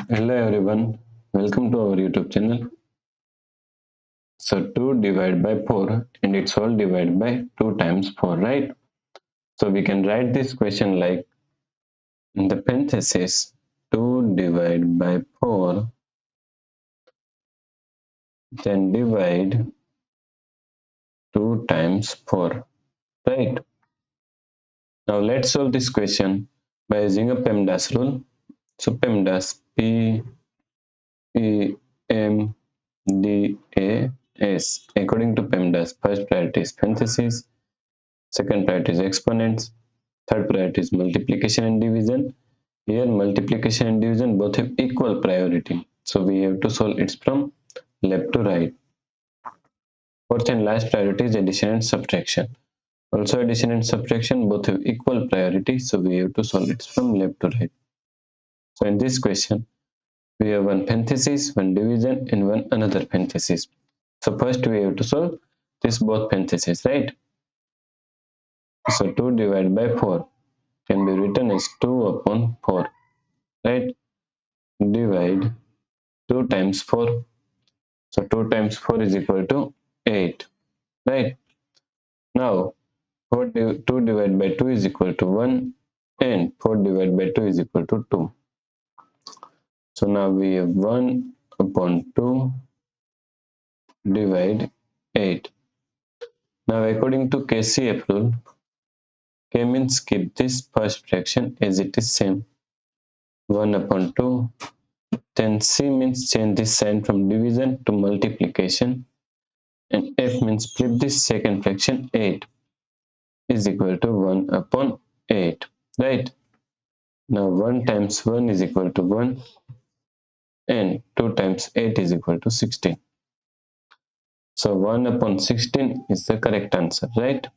Hello everyone, welcome to our YouTube channel. So 2 divided by 4 and it's all divided by 2 times 4, right? So we can write this question like in the parenthesis 2 divided by 4, then divide 2 times 4, right? Now let's solve this question by using a PEMDAS rule. So PEMDAS, P-E-M-D-A-S. According to PEMDAS, first priority is parenthesis, second priority is exponents, third priority is multiplication and division. Here multiplication and division both have equal priority. So we have to solve it from left to right. Fourth and last priority is addition and subtraction. Also addition and subtraction both have equal priority. So we have to solve it from left to right. So in this question, we have one parenthesis, one division and one another parenthesis. So first we have to solve this both parentheses, right? So 2 divided by 4 can be written as 2 upon 4, right? Divide 2 times 4. So 2 times 4 is equal to 8, right? Now 2 divided by 2 is equal to 1 and 4 divided by 2 is equal to 2. So now we have 1 upon 2 divide 8. Now according to KCF rule, K means keep this first fraction as it is same, 1 upon 2. Then C means change this sign from division to multiplication, and F means flip this second fraction 8 is equal to 1 upon 8, right? Now 1 times 1 is equal to 1 and 2 times 8 is equal to 16. So 1 upon 16 is the correct answer, right?